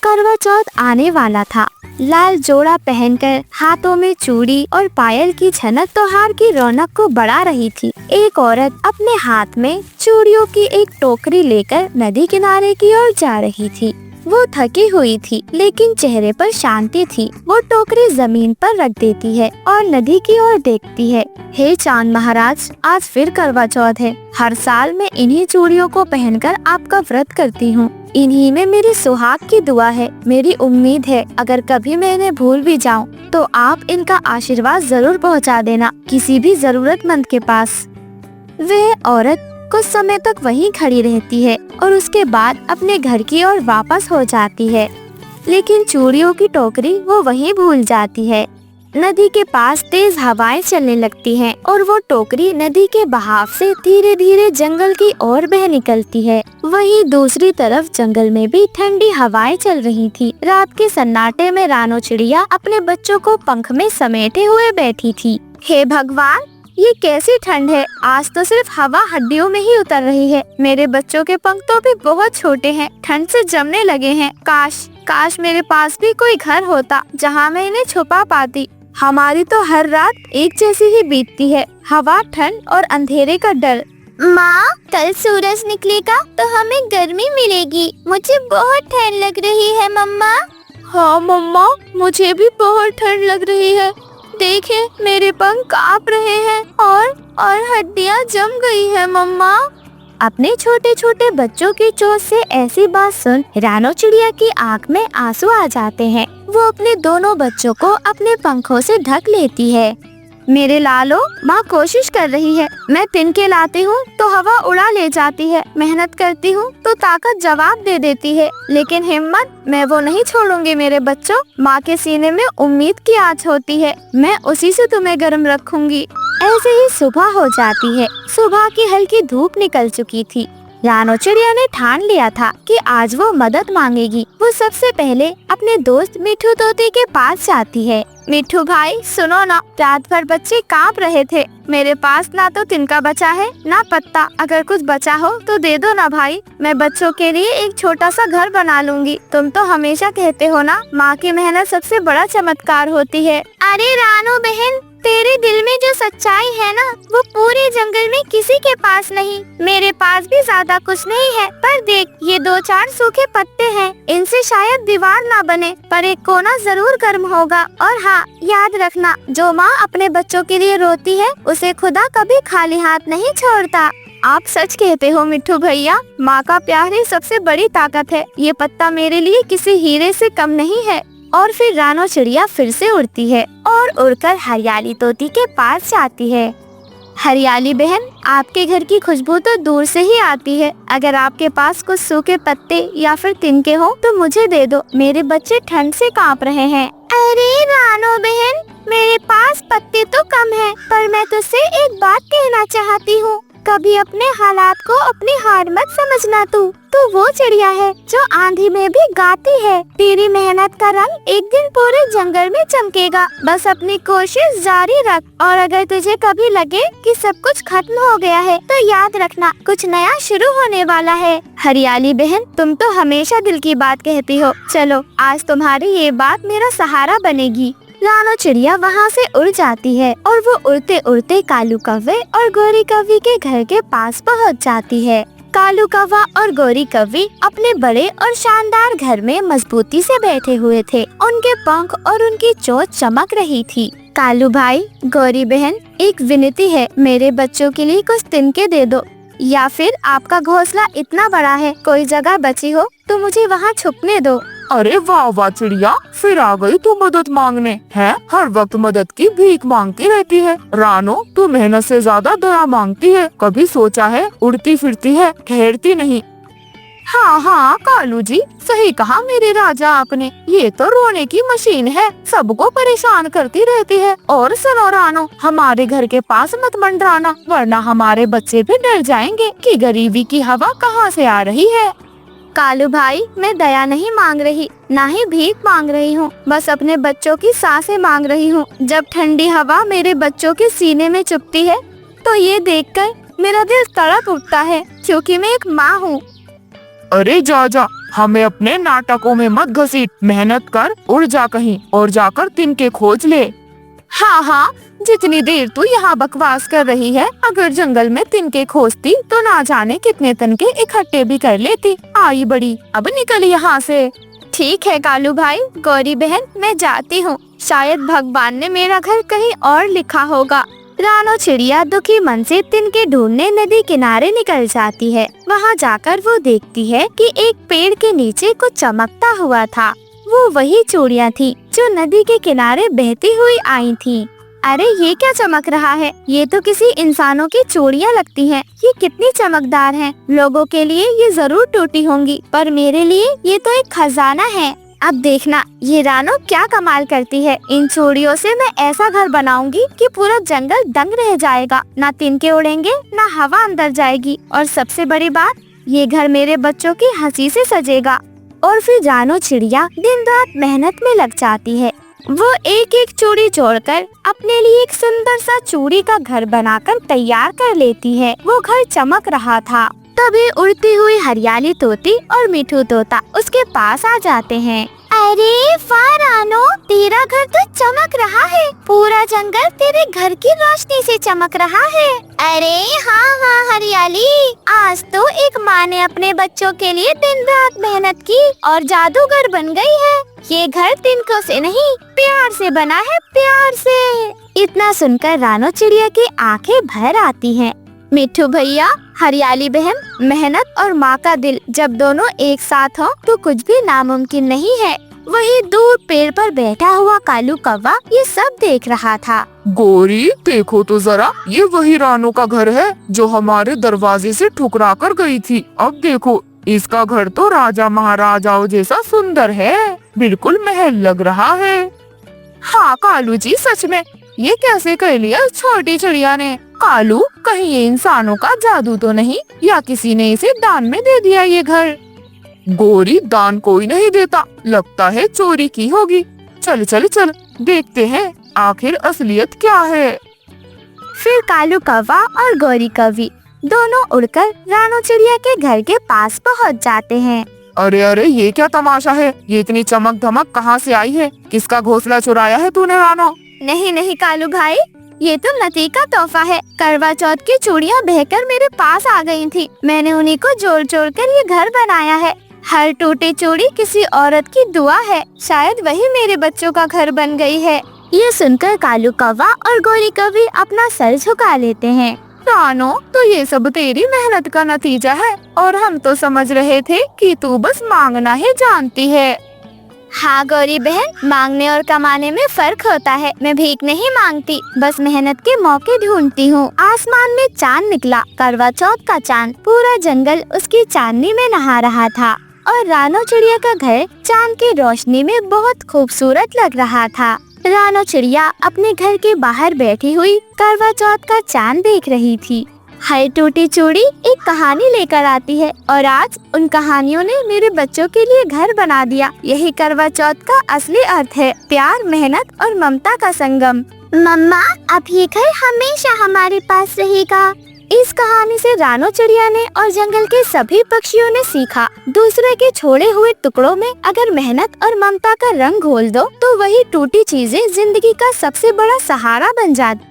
करवा चौथ आने वाला था। लाल जोड़ा पहनकर हाथों में चूड़ी और पायल की झनक त्योहार की रौनक को बढ़ा रही थी। एक औरत अपने हाथ में चूड़ियों की एक टोकरी लेकर नदी किनारे की ओर जा रही थी। वो थकी हुई थी लेकिन चेहरे पर शांति थी। वो टोकरी जमीन पर रख देती है और नदी की ओर देखती है। हे चांद महाराज, आज फिर करवा चौथ है। हर साल मैं इन्हीं चूड़ियों को पहनकर आपका व्रत करती हूँ। इन्हीं में मेरी सुहाग की दुआ है। मेरी उम्मीद है अगर कभी मैं इन्हें भूल भी जाऊँ तो आप इनका आशीर्वाद जरूर पहुँचा देना किसी भी जरूरतमंद के पास। वह औरत कुछ समय तक वहीं खड़ी रहती है और उसके बाद अपने घर की ओर वापस हो जाती है, लेकिन चूड़ियों की टोकरी वो वहीं भूल जाती है। नदी के पास तेज हवाएं चलने लगती हैं और वो टोकरी नदी के बहाव से धीरे धीरे जंगल की ओर बह निकलती है। वहीं दूसरी तरफ जंगल में भी ठंडी हवाएं चल रही थी। रात के सन्नाटे में रानो चिड़िया अपने बच्चों को पंख में समेटे हुए बैठी थी। हे भगवान, ये कैसी ठंड है। आज तो सिर्फ हवा हड्डियों में ही उतर रही है। मेरे बच्चों के पंख तो भी बहुत छोटे हैं, ठंड से जमने लगे हैं। काश मेरे पास भी कोई घर होता जहाँ मैं इन्हें छुपा पाती। हमारी तो हर रात एक जैसी ही बीतती है, हवा, ठंड और अंधेरे का डर। माँ, कल सूरज निकलेगा तो हमें गर्मी मिलेगी। मुझे बहुत ठंड लग रही है मम्मा। हाँ मम्मा, मुझे भी बहुत ठंड लग रही है। देखे, मेरे पंख कांप रहे हैं और हड्डियाँ जम गई है मम्मा। अपने छोटे छोटे बच्चों की चोट से ऐसी बात सुन रानो चिड़िया की आंख में आंसू आ जाते हैं। वो अपने दोनों बच्चों को अपने पंखों से ढक लेती है। मेरे लालो, माँ कोशिश कर रही है। मैं तिनके लाती हूँ तो हवा उड़ा ले जाती है, मेहनत करती हूँ तो ताकत जवाब दे देती है, लेकिन हिम्मत मैं वो नहीं छोड़ूंगी। मेरे बच्चों, माँ के सीने में उम्मीद की आँच होती है, मैं उसी से तुम्हें गर्म रखूंगी। ऐसे ही सुबह हो जाती है। सुबह की हल्की धूप निकल चुकी थी। रानो चिड़िया ने ठान लिया था कि आज वो मदद मांगेगी। वो सबसे पहले अपने दोस्त मिट्ठू तोते के पास जाती है। मिट्ठू भाई, सुनो ना, रात भर बच्चे कांप रहे थे। मेरे पास ना तो तिनका बचा है ना पत्ता। अगर कुछ बचा हो तो दे दो ना भाई। मैं बच्चों के लिए एक छोटा सा घर बना लूंगी। तुम तो हमेशा कहते हो ना, माँ की मेहनत सबसे बड़ा चमत्कार होती है। अरे रानो बहन, तेरे दिल में जो सच्चाई है ना, वो पूरे जंगल में किसी के पास नहीं। मेरे पास भी ज्यादा कुछ नहीं है, पर देख, ये 2-4 सूखे पत्ते हैं। इनसे शायद दीवार ना बने, पर एक कोना जरूर गर्म होगा। और हाँ, याद रखना, जो माँ अपने बच्चों के लिए रोती है उसे खुदा कभी खाली हाथ नहीं छोड़ता। आप सच कहते हो मिट्ठू भैया, माँ का प्यार ही सबसे बड़ी ताकत है। ये पत्ता मेरे लिए किसी हीरे से कम नहीं है। और फिर रानो चिड़िया फिर से उड़ती है और उड़कर हरियाली तोती के पास जाती है। हरियाली बहन, आपके घर की खुशबू तो दूर से ही आती है। अगर आपके पास कुछ सूखे पत्ते या फिर तिनके हो तो मुझे दे दो। मेरे बच्चे ठंड से कांप रहे हैं। अरे रानो बहन, मेरे पास पत्ते तो कम हैं, पर मैं तुझसे एक बात कहना चाहती हूँ। कभी अपने हालात को अपनी हार मत समझना। तू वो चिड़िया है जो आंधी में भी गाती है। तेरी मेहनत का रंग एक दिन पूरे जंगल में चमकेगा। बस अपनी कोशिश जारी रख। और अगर तुझे कभी लगे कि सब कुछ खत्म हो गया है तो याद रखना, कुछ नया शुरू होने वाला है। हरियाली बहन, तुम तो हमेशा दिल की बात कहती हो। चलो, आज तुम्हारी ये बात मेरा सहारा बनेगी। रानो चिड़िया वहाँ से उड़ जाती है और वो उड़ते उड़ते कालू कौवे और गोरी कौवी के घर के पास पहुँच जाती है। कालू कौवा और गोरी कौवी अपने बड़े और शानदार घर में मजबूती से बैठे हुए थे। उनके पंख और उनकी चोंच चमक रही थी। कालू भाई, गोरी बहन, एक विनती है, मेरे बच्चों के लिए कुछ तिनके दे दो। या फिर आपका घोंसला इतना बड़ा है, कोई जगह बची हो तो मुझे वहाँ छुपने दो। अरे वाह वाह चिड़िया, फिर आ गई तू मदद मांगने। है, हर वक्त मदद की भीख मांगती रहती है। रानो, तू मेहनत से ज्यादा दया मांगती है। कभी सोचा है, उड़ती फिरती है, ठहरती नहीं। हाँ कालू जी, सही कहा मेरे राजा आपने। ये तो रोने की मशीन है, सबको परेशान करती रहती है। और सुनो रानो, हमारे घर के पास मत मंडराना, वरना हमारे बच्चे भी डर जाएंगे कि गरीबी की हवा कहाँ से आ रही है। कालू भाई, मैं दया नहीं मांग रही, ना ही भीख मांग रही हूँ। बस अपने बच्चों की सांसें मांग रही हूँ। जब ठंडी हवा मेरे बच्चों के सीने में चुभती है तो ये देखकर मेरा दिल तड़प उठता है, क्योंकि मैं एक माँ हूँ। अरे जा, हमें अपने नाटकों में मत घसीट, मेहनत कर, उड़ जा कहीं और जाकर तिनके खोज ले। हाँ हाँ, जितनी देर तू यहाँ बकवास कर रही है, अगर जंगल में तिनके खोजती तो ना जाने कितने तिनके इकट्ठे भी कर लेती। आई बड़ी, अब निकल यहाँ से। ठीक है कालू भाई, गौरी बहन मैं जाती हूँ, शायद भगवान ने मेरा घर कहीं और लिखा होगा। रानो चिड़िया दुखी मन से तिनके ढूंढने नदी किनारे निकल जाती है। वहाँ जाकर वो देखती है कि एक पेड़ के नीचे कुछ चमकता हुआ था। वो वही चूड़ियाँ थी जो नदी के किनारे बहती हुई आई थी। अरे ये क्या चमक रहा है? ये तो किसी इंसानों की चूड़ियाँ लगती हैं। ये कितनी चमकदार हैं। लोगों के लिए ये जरूर टूटी होंगी, पर मेरे लिए ये तो एक खजाना है। अब देखना ये रानो क्या कमाल करती है। इन चूड़ियों से मैं ऐसा घर बनाऊंगी कि पूरा जंगल दंग रह जाएगा। ना तिनके उड़ेंगे, ना हवा अंदर जाएगी, और सबसे बड़ी बात, ये घर मेरे बच्चों की हंसी से सजेगा। और फिर रानो चिड़िया दिन रात मेहनत में लग जाती है। वो एक एक चूड़ी जोड़कर अपने लिए एक सुंदर सा चूड़ी का घर बनाकर तैयार कर लेती है। वो घर चमक रहा था। तभी उड़ती हुई हरियाली तोती और मिठू तोता उसके पास आ जाते हैं। अरे वाह रानो, तेरा घर तो चमक रहा है। पूरा जंगल तेरे घर की रोशनी से चमक रहा है। अरे हाँ हाँ हरियाली, आज तो एक माँ ने अपने बच्चों के लिए दिन रात मेहनत की और जादूगर बन गई है। ये घर तिनकों से नहीं, प्यार से बना है, प्यार से। इतना सुनकर रानो चिड़िया की आंखें भर आती हैं। मिठू भैया, हरियाली बहन, मेहनत और माँ का दिल जब दोनों एक साथ हो तो कुछ भी नामुमकिन नहीं है। वही दूर पेड़ पर बैठा हुआ कालू कौवा ये सब देख रहा था। गोरी देखो तो जरा, ये वही रानो का घर है जो हमारे दरवाजे से ठुकरा कर गई थी। अब देखो, इसका घर तो राजा महाराजाओं जैसा सुंदर है, बिल्कुल महल लग रहा है। हाँ कालू जी, सच में ये कैसे कर लिया छोटी चिड़िया ने? कालू, कहीं ये इंसानों का जादू तो नहीं, या किसी ने इसे दान में दे दिया ये घर? गोरी, दान कोई नहीं देता, लगता है चोरी की होगी। चल चल चल, देखते हैं आखिर असलियत क्या है। फिर कालू कौवा और गौरी कौवी दोनों उड़कर रानो चिड़िया के घर के पास पहुंच जाते हैं। अरे अरे, ये क्या तमाशा है? ये इतनी चमक धमक कहाँ से आई है? किसका घोंसला चुराया है तूने रानो? नहीं नहीं कालू भाई, ये तो नती का तोहफा है। करवा चौथ की चूड़ियाँ बहकर मेरे पास आ गई थी। मैंने उन्हीं को जोड़ जोड़ कर ये घर बनाया है। हर टूटी चूड़ी किसी औरत की दुआ है। शायद वही मेरे बच्चों का घर बन गई है। ये सुनकर कालू कौवा और गौरी कौवी अपना सर झुका लेते हैं। रानो, तो ये सब तेरी मेहनत का नतीजा है, और हम तो समझ रहे थे कि तू बस मांगना ही जानती है। हाँ गौरी बहन, मांगने और कमाने में फर्क होता है। मैं भीख नहीं मांगती, बस मेहनत के मौके ढूंढती हूँ। आसमान में चांद निकला, करवा चौथ का चांद। पूरा जंगल उसकी चांदनी में नहा रहा था और रानो चिड़िया का घर चांद की रोशनी में बहुत खूबसूरत लग रहा था। रानो चिड़िया अपने घर के बाहर बैठी हुई करवा चौथ का चांद देख रही थी। हर टूटी चूड़ी एक कहानी लेकर आती है, और आज उन कहानियों ने मेरे बच्चों के लिए घर बना दिया। यही करवा चौथ का असली अर्थ है, प्यार, मेहनत और ममता का संगम। मम्मा, अब ये घर हमेशा हमारे पास रहेगा। इस कहानी से रानो चिड़िया ने और जंगल के सभी पक्षियों ने सीखा, दूसरे के छोड़े हुए टुकड़ों में अगर मेहनत और ममता का रंग घोल दो तो वही टूटी चीजें जिंदगी का सबसे बड़ा सहारा बन जाती।